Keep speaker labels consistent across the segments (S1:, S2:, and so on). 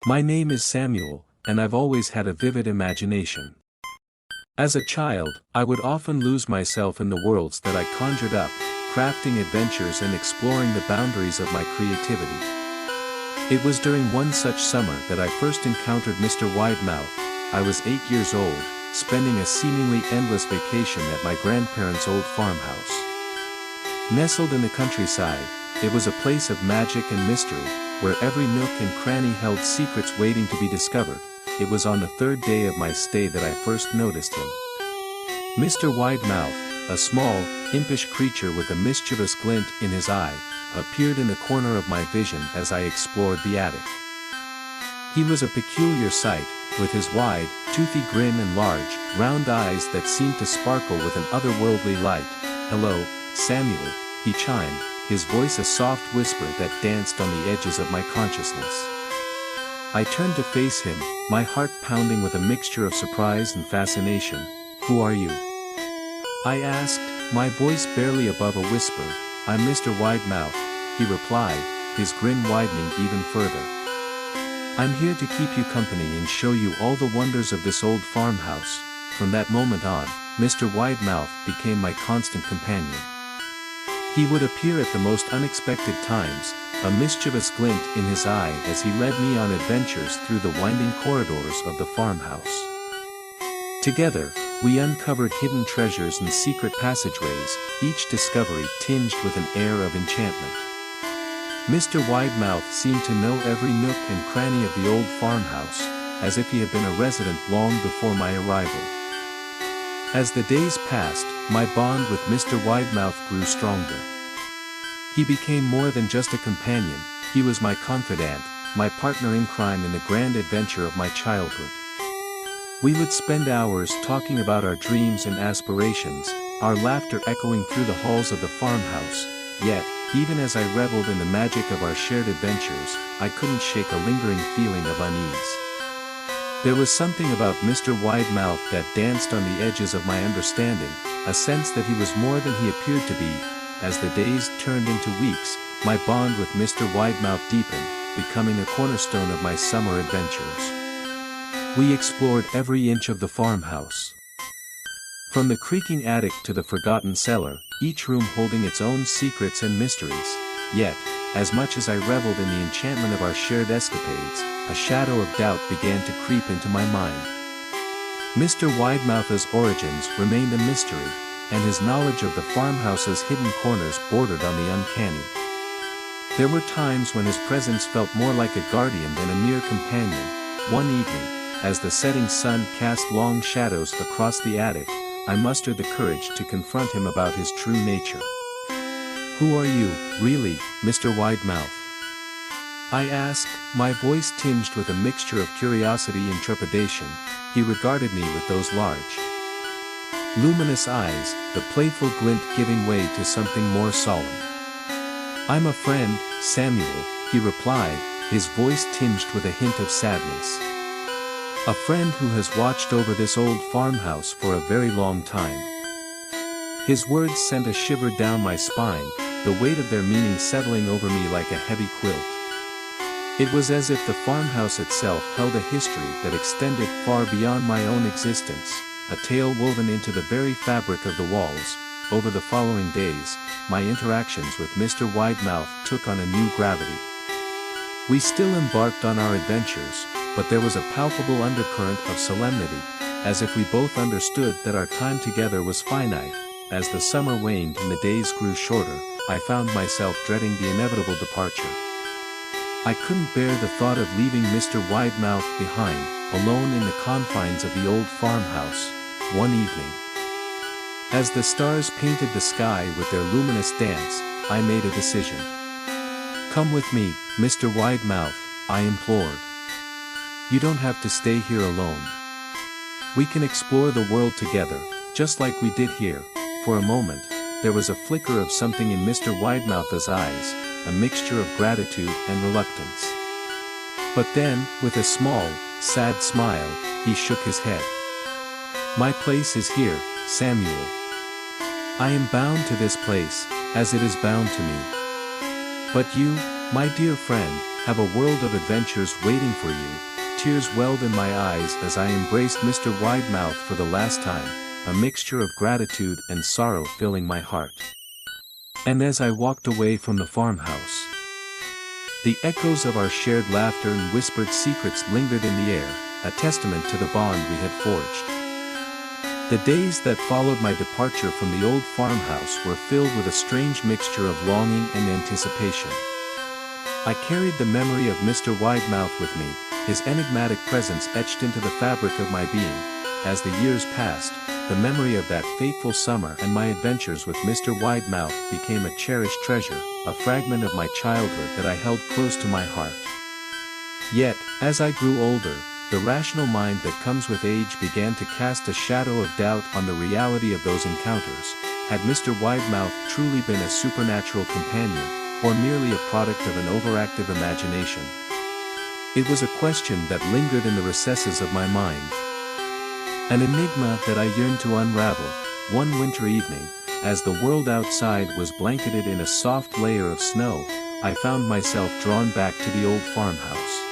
S1: My name is Samuel, and I've always had a vivid imagination. As a child, I would often lose myself in the worlds that I conjured up, crafting adventures and exploring the boundaries of my creativity. It was during one such summer that I first encountered Mr. Widemouth. I was 8 years old, spending a seemingly endless vacation at my grandparents' old farmhouse. Nestled in the countryside, it was a place of magic and mystery, where every nook and cranny held secrets waiting to be discovered. It was on the third day of my stay that I first noticed him. Mr. Widemouth, a small, impish creature with a mischievous glint in his eye, appeared in the corner of my vision as I explored the attic. He was a peculiar sight, with his wide, toothy grin and large, round eyes that seemed to sparkle with an otherworldly light. "Hello, Samuel," he chimed, his voice a soft whisper that danced on the edges of my consciousness. I turned to face him, my heart pounding with a mixture of surprise and fascination. "Who are you?" I asked, my voice barely above a whisper. "I'm Mr. Widemouth," he replied, his grin widening even further. "I'm here to keep you company and show you all the wonders of this old farmhouse." From that moment on, Mr. Widemouth became my constant companion. He would appear at the most unexpected times, a mischievous glint in his eye as he led me on adventures through the winding corridors of the farmhouse. Together, we uncovered hidden treasures and secret passageways, each discovery tinged with an air of enchantment. Mr. Widemouth seemed to know every nook and cranny of the old farmhouse, as if he had been a resident long before my arrival. As the days passed, my bond with Mr. Widemouth grew stronger. He became more than just a companion, he was my confidant, my partner in crime in the grand adventure of my childhood. We would spend hours talking about our dreams and aspirations, our laughter echoing through the halls of the farmhouse. Yet, even as I reveled in the magic of our shared adventures, I couldn't shake a lingering feeling of unease. There was something about Mr. Widemouth that danced on the edges of my understanding, a sense that he was more than he appeared to be. As the days turned into weeks, my bond with Mr. Widemouth deepened, becoming a cornerstone of my summer adventures. We explored every inch of the farmhouse. From the creaking attic to the forgotten cellar, each room holding its own secrets and mysteries. Yet, as much as I reveled in the enchantment of our shared escapades, a shadow of doubt began to creep into my mind. Mr. Widemouth's origins remained a mystery, and his knowledge of the farmhouse's hidden corners bordered on the uncanny. There were times when his presence felt more like a guardian than a mere companion. One evening, as the setting sun cast long shadows across the attic, I mustered the courage to confront him about his true nature. "Who are you, really, Mr. Widemouth?" I asked, my voice tinged with a mixture of curiosity and trepidation. He regarded me with those large, luminous eyes, the playful glint giving way to something more solemn. "I'm a friend, Samuel," he replied, his voice tinged with a hint of sadness. "A friend who has watched over this old farmhouse for a very long time." His words sent a shiver down my spine, the weight of their meaning settling over me like a heavy quilt. It was as if the farmhouse itself held a history that extended far beyond my own existence, a tale woven into the very fabric of the walls. Over the following days, my interactions with Mr. Widemouth took on a new gravity. We still embarked on our adventures, but there was a palpable undercurrent of solemnity, as if we both understood that our time together was finite. As the summer waned and the days grew shorter, I found myself dreading the inevitable departure. I couldn't bear the thought of leaving Mr. Widemouth behind, alone in the confines of the old farmhouse. One evening, as the stars painted the sky with their luminous dance, I made a decision. "Come with me, Mr. Widemouth," I implored. "You don't have to stay here alone. We can explore the world together, just like we did here." For a moment, there was a flicker of something in Mr. Widemouth's eyes, a mixture of gratitude and reluctance. But then, with a small, sad smile, he shook his head. "My place is here, Samuel. I am bound to this place, as it is bound to me. But you, my dear friend, have a world of adventures waiting for you. Tears welled in my eyes as I embraced Mr. Widemouth for the last time, a mixture of gratitude and sorrow filling my heart. And as I walked away from the farmhouse, the echoes of our shared laughter and whispered secrets lingered in the air, a testament to the bond we had forged. The days that followed my departure from the old farmhouse were filled with a strange mixture of longing and anticipation. I carried the memory of Mr. Widemouth with me, his enigmatic presence etched into the fabric of my being. As the years passed, the memory of that fateful summer and my adventures with Mr. Widemouth became a cherished treasure, a fragment of my childhood that I held close to my heart. Yet, as I grew older, the rational mind that comes with age began to cast a shadow of doubt on the reality of those encounters. Had Mr. Widemouth truly been a supernatural companion, or merely a product of an overactive imagination? It was a question that lingered in the recesses of my mind. An enigma that I yearned to unravel. One winter evening, as the world outside was blanketed in a soft layer of snow, I found myself drawn back to the old farmhouse.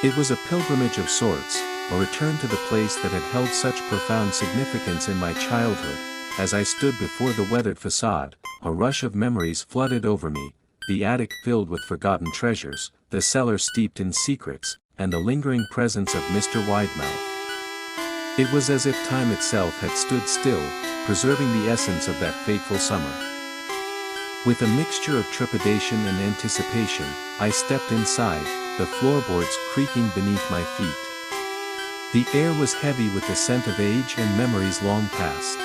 S1: It was a pilgrimage of sorts, a return to the place that had held such profound significance in my childhood. As I stood before the weathered facade, a rush of memories flooded over me, the attic filled with forgotten treasures, the cellar steeped in secrets, and the lingering presence of Mr. Widemouth. It was as if time itself had stood still, preserving the essence of that fateful summer. With a mixture of trepidation and anticipation, I stepped inside, the floorboards creaking beneath my feet. The air was heavy with the scent of age and memories long past.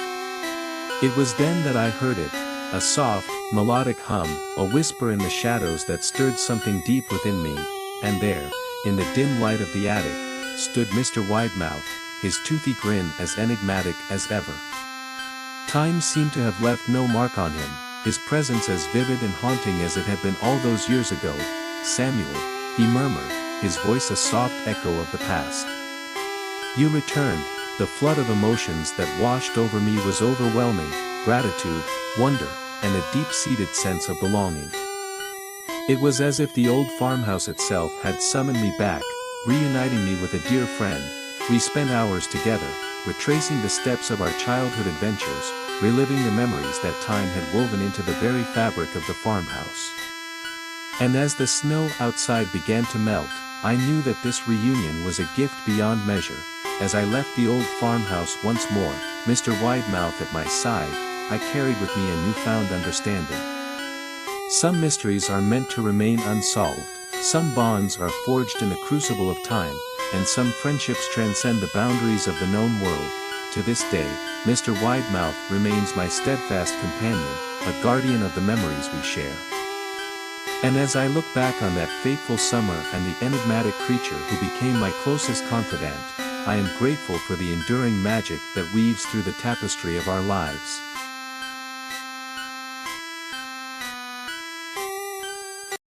S1: It was then that I heard it, a soft, melodic hum, a whisper in the shadows that stirred something deep within me, and there, in the dim light of the attic, stood Mr. Widemouth, his toothy grin as enigmatic as ever. Time seemed to have left no mark on him, his presence as vivid and haunting as it had been all those years ago. "Samuel," he murmured, his voice a soft echo of the past. "You returned." The flood of emotions that washed over me was overwhelming, gratitude, wonder, and a deep-seated sense of belonging. It was as if the old farmhouse itself had summoned me back, reuniting me with a dear friend. We spent hours together, retracing the steps of our childhood adventures, reliving the memories that time had woven into the very fabric of the farmhouse. And as the snow outside began to melt, I knew that this reunion was a gift beyond measure. As I left the old farmhouse once more, Mr. Widemouth at my side, I carried with me a newfound understanding. Some mysteries are meant to remain unsolved, some bonds are forged in the crucible of time, and some friendships transcend the boundaries of the known world. To this day, Mr. Widemouth remains my steadfast companion, a guardian of the memories we share. And as I look back on that fateful summer and the enigmatic creature who became my closest confidant, I am grateful for the enduring magic that weaves through the tapestry of our lives.